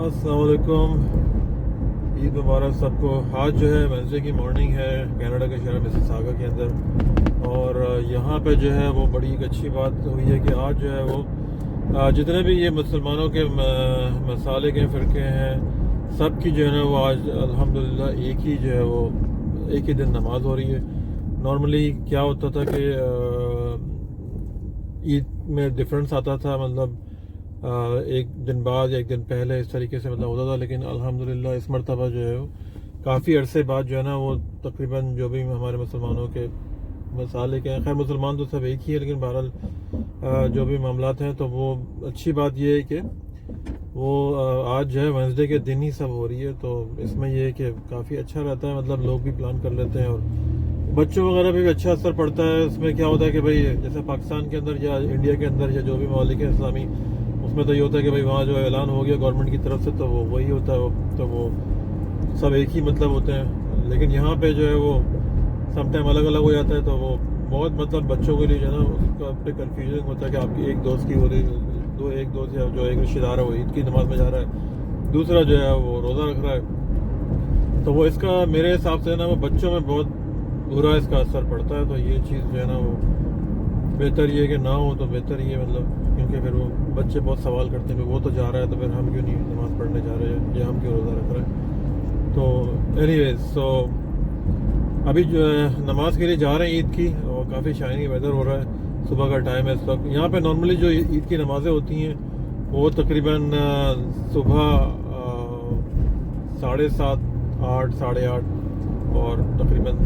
अस्सलाम वालेकुम। ईद मुबारक सबको। आज जो है वेडनेसडे की मॉर्निंग है कनाडा के शहर मिसिसागा के अंदर, और यहाँ पे जो है वो बड़ी एक अच्छी बात हुई है कि आज जो है वो जितने भी ये मुसलमानों के मसाले के फ़िरके हैं, सब की जो है ना वो आज अल्हम्दुलिल्लाह एक ही जो है वो एक ही दिन नमाज हो रही है। नॉर्मली क्या होता था कि ईद में डिफरेंस आता था, मतलब एक दिन बाद या एक दिन पहले इस तरीके से मतलब होता था, लेकिन अल्हम्दुलिल्लाह इस मरतबा जो है वो काफ़ी अरसे बाद जो है ना वो तकरीबन जो भी हमारे मुसलमानों के मसाले के हैं, खैर मुसलमान तो सब एक ही है, लेकिन बहरहाल जो भी मामलात हैं, तो वो अच्छी बात ये है कि वो आज जो है वेडनेसडे के दिन ही सब हो रही है। तो इसमें ये है कि काफ़ी अच्छा रहता है, मतलब लोग भी प्लान कर लेते हैं और बच्चों वगैरह पे भी अच्छा असर पड़ता है। उसमें क्या होता है कि भाई जैसे पाकिस्तान के अंदर या इंडिया के अंदर या जो भी ममालिक है इस्लामी, उसमें तो ये होता है कि भाई वहाँ जो ऐलान हो गया गवर्नमेंट की तरफ से तो वो वही होता है, तो वो सब एक ही मतलब होते हैं। लेकिन यहाँ पे जो है वो सम टाइम अलग अलग हो जाता है, तो वो बहुत मतलब बच्चों के लिए जो है ना उसका पे कन्फ्यूजन होता है कि आपकी एक दोस्त की हो रही, एक दोस्त या जो एक रिश्तेदार है वो ईद की नमाज में जा रहा है, दूसरा जो है वो रोज़ा रख रहा है। तो वो इसका मेरे हिसाब से ना वो बच्चों में बहुत बुरा इसका असर पड़ता है। तो ये चीज़ जो है ना वो बेहतर ये कि ना हो तो बेहतर ये, मतलब क्योंकि फिर वो बच्चे बहुत सवाल करते हैं वो तो जा रहा है तो फिर हम क्यों नहीं नमाज़ पढ़ने जा रहे हैं या हम क्यों रोज़ा रख रहे हैं। तो एनीवेज सो अभी जो है नमाज के लिए जा रहे हैं ईद की, और काफ़ी शाइनी वेदर हो रहा है, सुबह का टाइम है इस वक्त। यहाँ पे नॉर्मली जो ईद की नमाज़ें होती हैं वो तकरीबन सुबह 7:30, 8, 8:30, और तकरीबन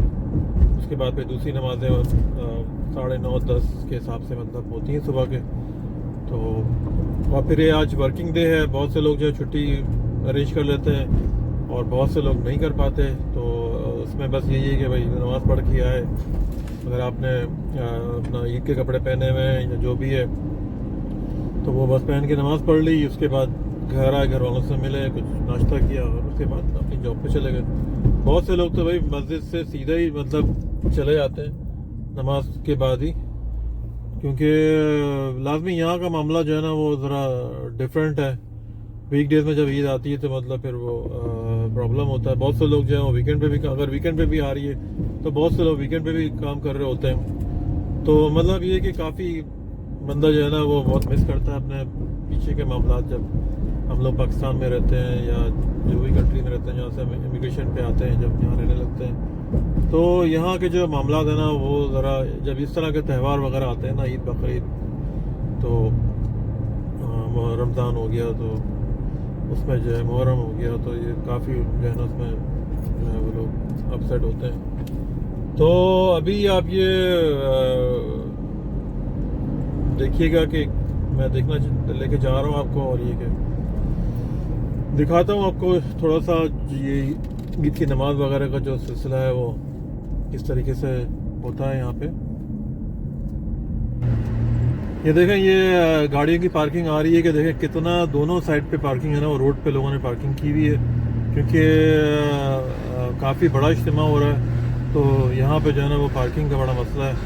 उसके बाद फिर दूसरी नमाज़ें 9:30, 10 के हिसाब से मतलब होती हैं सुबह के। तो और फिर ये आज वर्किंग डे है, बहुत से लोग जो है छुट्टी अरेंज कर लेते हैं और बहुत से लोग नहीं कर पाते। तो उसमें बस यही है कि भाई नमाज़ पढ़ के आए, अगर आपने अपना ईद के कपड़े पहने हुए हैं या जो भी है तो वो बस पहन के नमाज़ पढ़ ली, उसके बाद घर आए, घर वालों से मिले, कुछ नाश्ता किया और उसके बाद अपनी जॉब पे चले गए। बहुत से लोग तो भाई मस्जिद से सीधा ही मतलब चले जाते हैं नमाज के बाद ही, क्योंकि लाजमी यहाँ का मामला जो है ना वो ज़रा डिफरेंट है। वीक डेज में जब ईद आती है तो मतलब फिर वो प्रॉब्लम होता है। बहुत से लोग जो है वो वीकेंड पे भी, अगर वीकेंड पे भी आ रही है तो बहुत से लोग वीकेंड पे भी काम कर रहे होते हैं। तो मतलब ये कि काफ़ी बंदा जो है ना वो बहुत मिस करता है अपने पीछे के मामला, जब हम लोग पाकिस्तान में रहते हैं या जो भी कंट्री में रहते हैं जहाँ से हम इमिग्रेशन पे आते हैं, जब यहाँ रहने लगते हैं, तो यहाँ के जो मामला है ना वो ज़रा, जब इस तरह के त्यौहार वगैरह आते हैं ना, ईद बकरीद, तो रमज़ान हो गया, तो उसमें जो है मुहर्रम हो गया, तो ये काफ़ी जो है ना उसमें जो है वो लोग अपसेट होते हैं। तो अभी आप ये देखिएगा कि मैं देखना लेके जा रहा हूँ आपको, और ये कि दिखाता हूँ आपको थोड़ा सा ये ईद की नमाज वगैरह का जो सिलसिला है वो किस तरीके से होता है यहाँ पे। ये देखें, ये गाड़ियों की पार्किंग आ रही है कि देखें कितना दोनों साइड पे पार्किंग है ना, वो रोड पे लोगों ने पार्किंग की हुई है, क्योंकि काफ़ी बड़ा इज्तिमा हो रहा है। तो यहाँ पे जो है ना वो पार्किंग का बड़ा मसला है।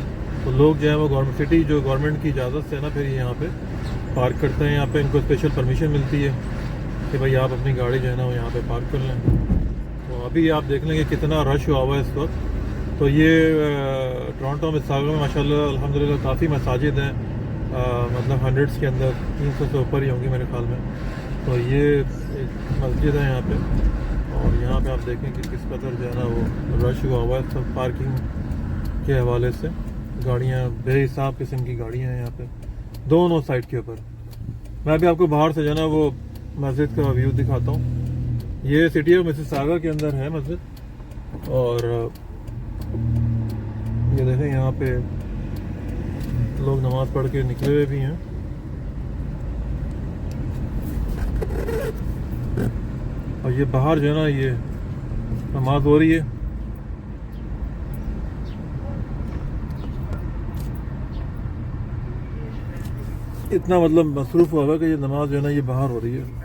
तो लोग जो है वो गवर्नमेंट सिटी जो गवर्नमेंट की इजाज़त से ना फिर यहाँ पे पार्क करते हैं। यहाँ पे इनको स्पेशल परमिशन मिलती है कि भाई आप अपनी गाड़ी जो है ना वो यहाँ पे पार्क कर लें। तो अभी आप देख लेंगे कितना रश हुआ हुआ है इस वक्त। तो ये टोरंटो मिसिसागा में माशाल्लाह अल्हम्दुलिल्लाह काफ़ी मसाजिद हैं, मतलब हंड्रेड्स के अंदर 300 से ऊपर ही होंगी मेरे ख्याल में। तो ये एक मस्जिद है यहाँ पे, और यहाँ पे आप देखें कि किस कदर जो है ना वो रश हुआ हुआ है सब पार्किंग के हवाले से। गाड़ियाँ बेहिसाब किस्म की गाड़ियाँ हैं यहाँ पे दोनों साइड के ऊपर। मैं भी आपको बाहर से जो है ना वो मस्जिद का व्यू दिखाता हूँ। ये सिटी ऑफ मिसिसागा के अंदर है मस्जिद, और ये देखें यहाँ पे लोग नमाज पढ़ के निकले हुए भी हैं। और ये बाहर जो है ना ये नमाज हो रही है। इतना मतलब मसरूफ़ हुआ कि ये नमाज जो है ना ये बाहर हो रही है।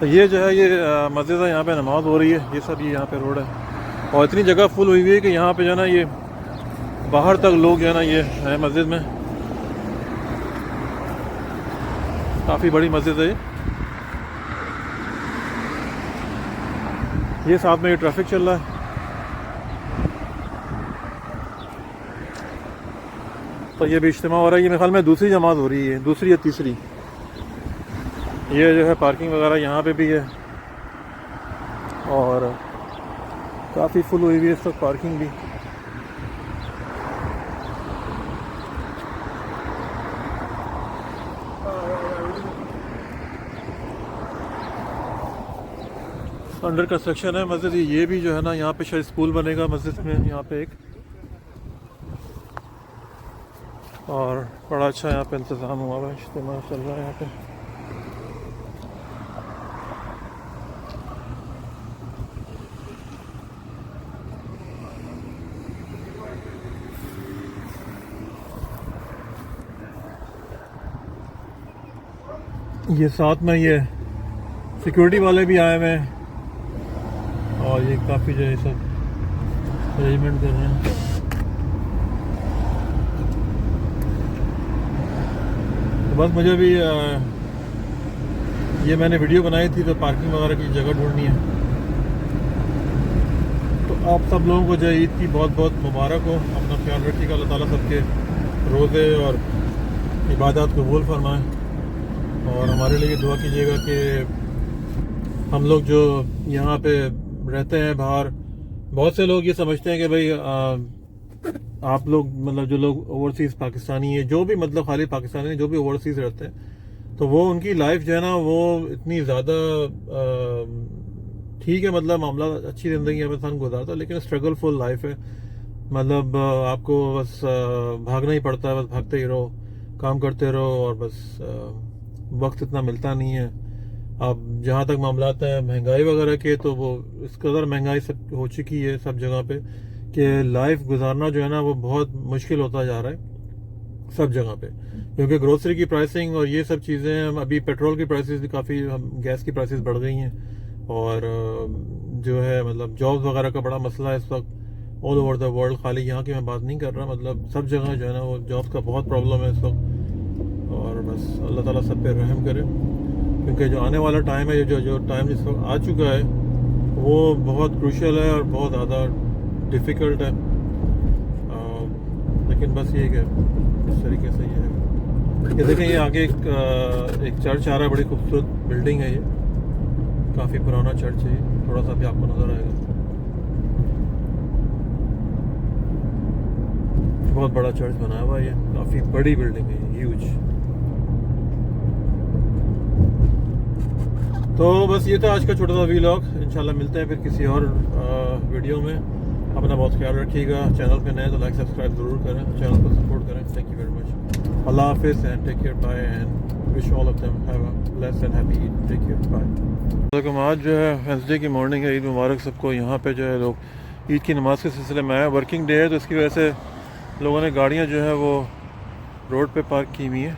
तो ये जो है ये मस्जिद है, यहाँ पे नमाज़ हो रही है, ये सब ये यहाँ पे रोड है और इतनी जगह फुल हुई हुई है कि यहाँ पे जो है ना ये बाहर तक लोग जो है ना ये है मस्जिद में। काफ़ी बड़ी मस्जिद है ये साथ में ये ट्रैफिक चल रहा है। तो ये भी इज्तिमा हो रहा है, ये मेरे ख्याल में दूसरी जमात हो रही है, दूसरी या तीसरी। ये जो है पार्किंग वगैरह यहाँ पे भी है और काफ़ी फुल हुई हुई है इस वक्त पार्किंग भी। अंडर कंस्ट्रक्शन है मस्जिद। ये भी जो है ना यहाँ पे शायद स्कूल बनेगा मस्जिद में यहाँ पे एक, और बड़ा अच्छा यहाँ पे इंतज़ाम हुआ है, इज्तिमा चल रहा है यहाँ पे। ये साथ में ये सिक्योरिटी वाले भी आए हुए हैं और ये काफ़ी जो है सब अरेंजमेंट कर रहे हैं। तो बस मुझे भी ये मैंने वीडियो बनाई थी तो पार्किंग वगैरह की जगह ढूंढनी है। तो आप सब लोगों को जो है ईद की बहुत बहुत मुबारक हो। अपना ख्याल रखिएगा, अल्लाह ताला सबके रोज़े और इबादत कबूल फरमाएँ और हमारे लिए दुआ कीजिएगा कि हम लोग जो यहाँ पे रहते हैं बाहर, बहुत से लोग ये समझते हैं कि भाई आप लोग मतलब जो लोग ओवरसीज़ पाकिस्तानी है, जो भी मतलब खाली पाकिस्तानी जो भी ओवरसीज़ रहते हैं, तो वो उनकी लाइफ जो है ना वो इतनी ज़्यादा ठीक है, मतलब मामला अच्छी ज़िंदगी अब इंसान गुजारता है, लेकिन स्ट्रगल फुल लाइफ है। मतलब आपको बस भागना ही पड़ता है, बस भागते ही रहो, काम करते रहो और बस वक्त इतना मिलता नहीं है। अब जहाँ तक मामलात हैं महंगाई वगैरह के, तो वो इस कदर महंगाई सब हो चुकी है सब जगह पे कि लाइफ गुजारना जो है ना वो बहुत मुश्किल होता जा रहा है सब जगह पे, क्योंकि ग्रोसरी की प्राइसिंग और ये सब चीज़ें, अभी पेट्रोल की प्राइसेस भी काफ़ी, गैस की प्राइसेस बढ़ गई हैं और जो है मतलब जॉब्स वगैरह का बड़ा मसला है इस वक्त ऑल ओवर द वर्ल्ड। खाली यहाँ की मैं बात नहीं कर रहा, मतलब सब जगह जो है ना वो जॉब्स का बहुत प्रॉब्लम है इस वक्त और बस अल्लाह ताला सब पे रहम करे, क्योंकि जो आने वाला टाइम है, जो टाइम जिस वक्त आ चुका है वो बहुत क्रूशियल है और बहुत ज़्यादा डिफ़िकल्ट है। लेकिन बस ये कि इस तरीके से ये है। ये देखें, ये आगे एक चर्च आ रहा है, बड़ी खूबसूरत बिल्डिंग है ये, काफ़ी पुराना चर्च है, थोड़ा सा भी आपको नज़र आएगा। बहुत बड़ा चर्च बनाया हुआ है ये, काफ़ी बड़ी बिल्डिंग है, ह्यूज। तो बस ये था आज का छोटा सा व्लॉग। इंशाल्लाह मिलते हैं फिर किसी और वीडियो में। अपना बहुत ख्याल रखिएगा। चैनल पे नए तो लाइक सब्सक्राइब ज़रूर करें, चैनल को सपोर्ट करें। Thank you very much. अल्लाह हाफिज़ and take care, bye and wish all of them have a blessed and happy Eid. Take care, bye. आज जो है वेंसडे की मॉर्निंग है, ईद मुबारक सबको। यहाँ पे जो है लोग ईद की नमाज़ के सिलसिले में आए, वर्किंग डे है तो इसकी वजह से लोगों ने गाड़ियाँ जो है वो रोड पे पार्क की हुई हैं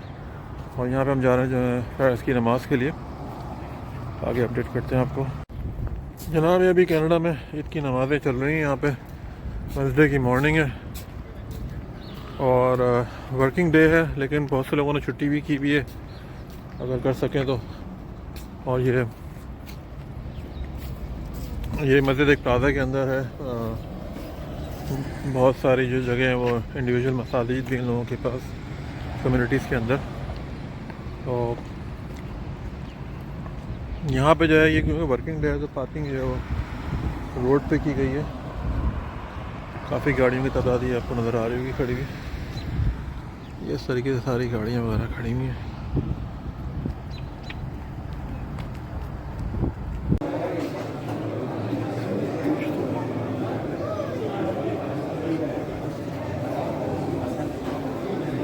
और यहाँ पे हम जा रहे हैं जो है इसकी नमाज़ के लिए। आगे अपडेट करते हैं आपको। जनाब ये अभी कनाडा में ईद की नमाज़ें चल रही हैं, यहाँ पे वेडनेसडे की मॉर्निंग है और वर्किंग डे है, लेकिन बहुत से लोगों ने छुट्टी भी की हुई है अगर कर सकें तो। और ये मस्जिद एक प्लाजा के अंदर है। बहुत सारी जो जगह हैं वो इंडिविजुअल मसाजिद भी इन लोगों के पास कम्युनिटीज़ के अंदर। तो यहाँ पे जो है ये क्योंकि वर्किंग डे है तो पार्किंग जो है वो रोड पे की गई है। काफ़ी गाड़ियों की तादाद ही आपको नज़र आ रही होगी खड़ी हुई। ये इस तरीके से सारी गाड़ियाँ वगैरह खड़ी हुई हैं।